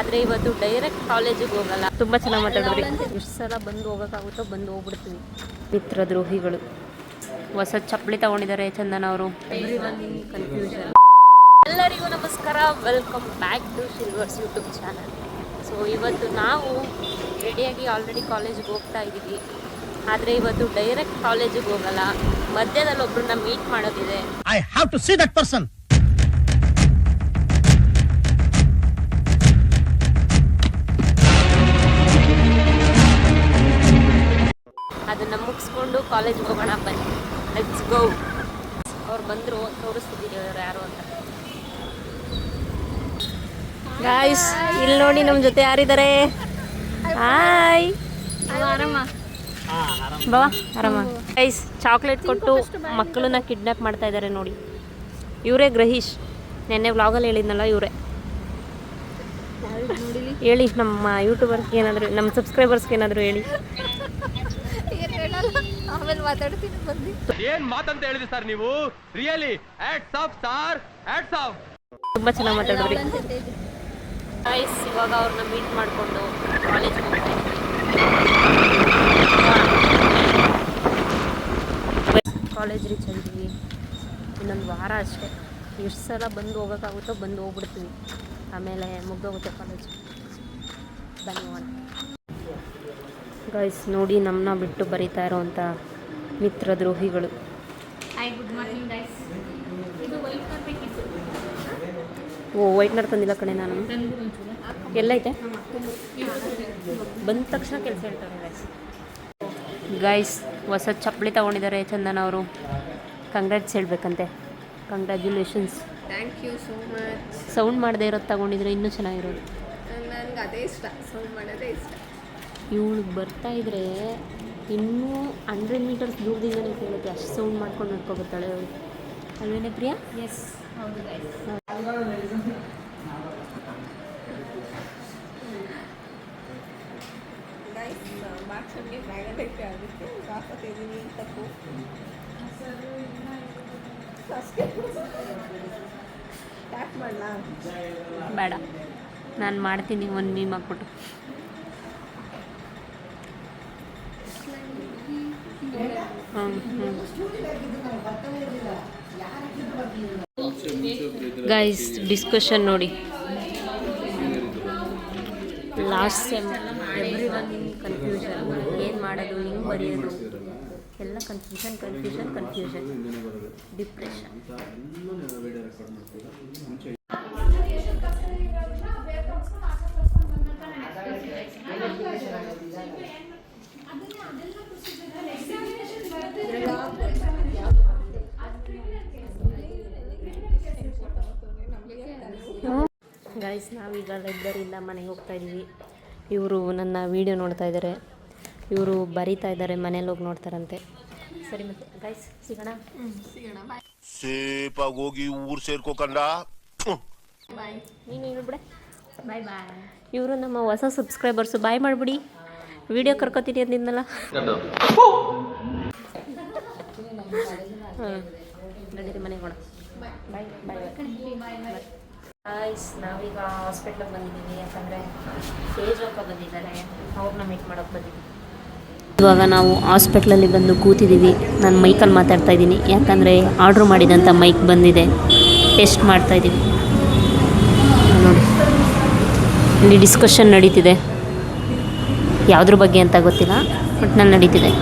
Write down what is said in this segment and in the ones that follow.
ಆದರೆ ಇವತ್ತು ಡೈರೆಕ್ಟ್ ಕಾಲೇಜಿಗೆ ಹೋಗಲ್ಲ. ತುಂಬ ಚೆನ್ನಾಗಿ ಮಾತಾಡಿದ್ರಿ. ಎಷ್ಟು ಸಲ ಬಂದು ಹೋಗೋಕ್ಕಾಗುತ್ತೋ ಬಂದು ಹೋಗ್ಬಿಡ್ತೀವಿ. ಮಿತ್ರದ್ರೋಹಿಗಳು ಹೊಸ ಚಪ್ಪಲಿ ತಗೊಂಡಿದ್ದಾರೆ ಚಂದನ ಅವರು. ಕನ್ಫ್ಯೂಷನ್. ಎಲ್ಲರಿಗೂ ನಮಸ್ಕಾರ, welcome back to Silvers YouTube channel. So ಇವತ್ತು ನಾವು ರೆಡಿಯಾಗಿ ಆಲ್ರೆಡಿ ಕಾಲೇಜಿಗೆ ಹೋಗ್ತಾ ಇದ್ದೀವಿ. ಆದರೆ ಇವತ್ತು ಡೈರೆಕ್ಟ್ ಕಾಲೇಜಿಗೆ ಹೋಗಲ್ಲ, ಮಧ್ಯದಲ್ಲಿ ಒಬ್ಬರನ್ನ ಮೀಟ್ ಮಾಡೋದಿದೆ. I have to see that person. ಅದನ್ನ ಮುಗಿಸ್ಕೊಂಡು ಕಾಲೇಜ್ಗೆ ಹೋಗೋಣ ಬನ್ನಿ. Let's go. ಅವ್ರು ಬಂದರು, ತೋರಿಸ್ತಿದ್ದೀವಿ ಅವ್ರು ಯಾರು ಅಂತ. ಗಾಯ್ಸ್ ಇಲ್ಲಿ ನೋಡಿ ನಮ್ಮ ಜೊತೆ ಯಾರಿದ್ದಾರೆ. ಹಾಯ್, ಆರಾಮ ಬಾ. ಆರಾಮ ಗೈಸ್. ಚಾಕ್ಲೇಟ್ ಕೊಟ್ಟು ಮಕ್ಕಳನ್ನ ಕಿಡ್ನಾಪ್ ಮಾಡ್ತಾ ಇದ್ದಾರೆ ನೋಡಿ. ಇವರೇ ಗ್ರಹೀಶ್. ನೆನ್ನೆ ವ್ಲಾಗಲ್ಲಿ ಹೇಳಿದ್ನಲ್ಲ ಇವರೇ. ಹೇಳಿ ನಮ್ಮ ಯೂಟ್ಯೂಬರ್ಸ್ಗೆ ಏನಾದರೂ, ನಮ್ಮ ಸಬ್ಸ್ಕ್ರೈಬರ್ಸ್ಗೆ ಏನಾದರೂ ಹೇಳಿ. ಆಮೇಲೆ ಮಾತಾಡ್ತೀನಿ ಬಂದು. ಏನ್ ಮಾತಂತ ಹೇಳಿದ್ರಿ ಸರ್ ನೀವು? Really hats off sir, hats off. ತುಂಬ ಚೆನ್ನಾಗಿ ಮಾತಾಡಿದ್ರಿ ಗೈಸ್. ಇವಾಗ ಅವ್ರನ್ನ ಮೀಟ್ ಮಾಡಿಕೊಂಡು ಕಾಲೇಜ್ಗೆ ಹೋಗ್ತಾ ಇದ್ದೀವಿ. ಕಾಲೇಜ್ ರೀಚ್ ಆಗಿದ್ದೀವಿ. ಇನ್ನೊಂದು ವಾರ ಅಷ್ಟೇ. ಎಷ್ಟು ಸಲ ಬಂದು ಹೋಗೋಕ್ಕಾಗುತ್ತೋ ಬಂದು ಹೋಗ್ಬಿಡ್ತೀವಿ. ಆಮೇಲೆ ಮುಗ್ದೋಗುತ್ತೆ ಕಾಲೇಜ್. ಬನ್ನಿ ಹೋಗೋಣ. ಗೈಸ್ ನೋಡಿ, ನಮ್ಮನ್ನ ಬಿಟ್ಟು ಬರೀತಾ ಇರೋವಂಥ ಮಿತ್ರದ್ರೋಹಿಗಳು. ಓ, ವೈಟ್ನರ್ ತಂದಿಲ್ಲ ಕಣೆ ನಾನು. ಎಲ್ಲೈತೆ? ಬಂದ ತಕ್ಷಣ ಕೆಲಸ ಹೇಳ್ತಾರೆ ಗೈಸ್. ಗೈಸ್ ಹೊಸ ಚಪ್ಪಲಿ ತಗೊಂಡಿದ್ದಾರೆ ಚಂದನ ಅವರು. ಕಂಗ್ರ್ಯಾಟ್ಸ್ ಹೇಳ್ಬೇಕಂತೆ. Congratulations. Thank you so much. Sound ಮಾಡದೇ ಇರೋದು ತಗೊಂಡಿದ್ರೆ ಇನ್ನೂ ಚೆನ್ನಾಗಿರೋದು. ನನಗೆ ಅದೇ ಇಷ್ಟ, ಸೌಂಡ್ ಮಾಡೋದೇ ಇಷ್ಟ. ಇವಳು ಬರ್ತಾ ಇದ್ರೆ ಇನ್ನೂ 100 ಮೀಟರ್ಸ್ ದೂರದಿಂದಲೇ ಕೇಳುತ್ತೆ. ಅಷ್ಟು ಸೌಂಡ್ ಮಾಡ್ಕೊಂಡು ನಡ್ಕೊಬರ್ತಾಳೆ ಅವಳು. ಅಲ್ವೇನೆ ಪ್ರಿಯಾ? ಎಸ್, ಹೌದು ಗೈಸ್. ಮಾರ್ಕ್ಸನ್ಗೆ ಡ್ರ್ಯಾಗನ್ ಟೈಪ್ ಆಗುತ್ತೆ. ಕಾಕತ್ತಿದ್ದೀನಿ ತಪ್ಪು. ಸ್ಟಾರ್ಟ್ ಮಾಡಲಾ? ಬೇಡ, ನಾನು ಮಾಡ್ತೀನಿ ಒಂದು ಮೀಮ್ ಹಾಕ್ಬಿಟ್ಟು. ಗೈಸ್ ಡಿಸ್ಕಷನ್ ನೋಡಿ. Last sem everyone confusion. ಏನು ಮಾಡೋದು, ಹೆಂಗೆ ಬರೆಯೋದು, ಎಲ್ಲ ಕನ್ಫ್ಯೂಷನ್. ಡಿಪ್ರೆಷನ್. ಗೈಸ್ ನಾವೀಗ ಲೈಬ್ರರಿಯಿಂದ ಮನೆಗೆ ಹೋಗ್ತಾ ಇದ್ದೀವಿ. ಇವರು ನನ್ನ ವಿಡಿಯೋ ನೋಡ್ತಾ ಇದ್ದಾರೆ. ಇವರು ಬರೀತಾ ಇದ್ದಾರೆ, ಮನೇಲಿ ಹೋಗಿ ನೋಡ್ತಾರಂತೆ. ಸರಿ ಮತ್ತೆ ಗೈಸ್ ಸಿಗೋಣ. ಬಾಯ್. ಸೇಫಾಗಿ ಹೋಗಿ ಊರು ಸೇರ್ಕೋಕಂಡ. ನೀನು ಹೇಳ್ಬಿಡೆ. ಬಾಯ್ ಬಾಯ್. ಇವರು ನಮ್ಮ ಹೊಸ ಸಬ್ಸ್ಕ್ರೈಬರ್ಸು. ಬಾಯ್ ಮಾಡಿಬಿಡಿ. ವಿಡಿಯೋ ಕರ್ಕೋತೀನಿ ಅಂದಿದ್ನಲ್ಲ. ಹಾಂ ನಡೀರಿ ಮನೆಗೆ ಹೋಗೋಣ. ಬಾಯ್ ಬಾಯ್. ಗೈಸ್ ನಾವೀಗ ಹಾಸ್ಪಿಟ್ಲಿಗೆ ಬಂದಿದ್ದೀವಿ. ಯಾಕಂದರೆ ತೇಜಕ್ಕ ಬಂದಿದ್ದಾರೆ, ಅವ್ರನ್ನ ಮೀಟ್ ಮಾಡೋಕ್ಕೆ ಬಂದಿದ್ದೀವಿ. ಇವಾಗ ನಾವು ಹಾಸ್ಪಿಟ್ಲಲ್ಲಿ ಬಂದು ಕೂತಿದ್ದೀವಿ. ನಾನು ಮೈಕಲ್ಲಿ ಮಾತಾಡ್ತಾ ಇದ್ದೀನಿ, ಯಾಕಂದರೆ ಆರ್ಡ್ರ್ ಮಾಡಿದಂಥ ಮೈಕ್ ಬಂದಿದೆ. ಟೆಸ್ಟ್ ಮಾಡ್ತಾಯಿದ್ದೀವಿ ನೋಡಿ. ಇಲ್ಲಿ ಡಿಸ್ಕಷನ್ ನಡೀತಿದೆ, ಯಾವುದ್ರ ಬಗ್ಗೆ ಅಂತ ಗೊತ್ತಿಲ್ಲ, ಬಟ್ ನಾನು ನಡೀತಿದೆ.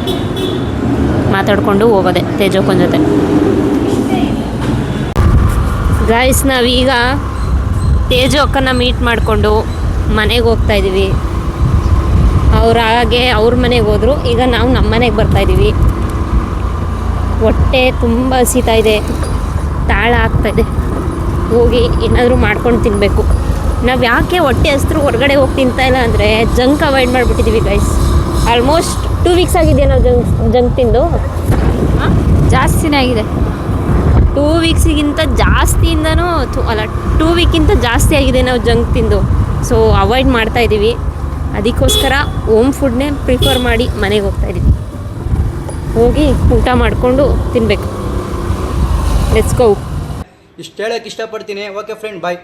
ಮಾತಾಡಿಕೊಂಡು ಹೋಗೋದೆ ತೇಜಕ್ಕನ ಜೊತೆ. ಗಾಯ್ಸ್ ನಾವೀಗ ತೇಜು ಅಕ್ಕನ ಮೀಟ್ ಮಾಡಿಕೊಂಡು ಮನೆಗೆ ಹೋಗ್ತಾಯಿದ್ದೀವಿ. ಹಾಗೆ ಅವ್ರ ಮನೆಗೆ ಹೋದರು. ಈಗ ನಾವು ನಮ್ಮ ಮನೆಗೆ ಬರ್ತಾಯಿದ್ದೀವಿ. ಹೊಟ್ಟೆ ತುಂಬ ಹಸಿತಾ ಇದೆ, ತಾಳ ಆಗ್ತಾಯಿದೆ. ಹೋಗಿ ಏನಾದರೂ ಮಾಡ್ಕೊಂಡು ತಿನ್ನಬೇಕು. ನಾವು ಯಾಕೆ ಹೊಟ್ಟೆ ಹಸಿದ್ರು ಹೊರಗಡೆ ಹೋಗಿ ತಿಂತಾಯಿಲ್ಲ ಅಂದರೆ ಜಂಕ್ ಅವಾಯ್ಡ್ ಮಾಡಿಬಿಟ್ಟಿದ್ದೀವಿ ಗೈಸ್. ಆಲ್ಮೋಸ್ಟ್ 2 ವೀಕ್ಸ್ ಆಗಿದೆ ನಾವು ಜಂಕ್ ತಿಂದು. ಜಾಸ್ತಿನೇ ಆಗಿದೆ. 2 ವೀಕ್ಸಿಗಿಂತ ಜಾಸ್ತಿಯಿಂದನೂ ಅಲ್ಲ, 2 ವೀಕಿಂತ ಜಾಸ್ತಿ ಆಗಿದೆ ನಾವು ಜಂಕ್ ತಿಂದು. ಸೊ ಅವಾಯ್ಡ್ ಮಾಡ್ತಾಯಿದ್ದೀವಿ. ಅದಕ್ಕೋಸ್ಕರ ಹೋಮ್ ಫುಡ್ನೇ ಪ್ರಿಫರ್ ಮಾಡಿ ಮನೆಗೆ ಹೋಗ್ತಾಯಿದ್ದೀವಿ. ಹೋಗಿ ಊಟ ಮಾಡಿಕೊಂಡು ತಿನ್ನಬೇಕು. Let's go. ಇಷ್ಟು ಹೇಳೋಕ್ಕೆ ಇಷ್ಟಪಡ್ತೀನಿ. ಓಕೆ ಫ್ರೆಂಡ್, ಬಾಯ್.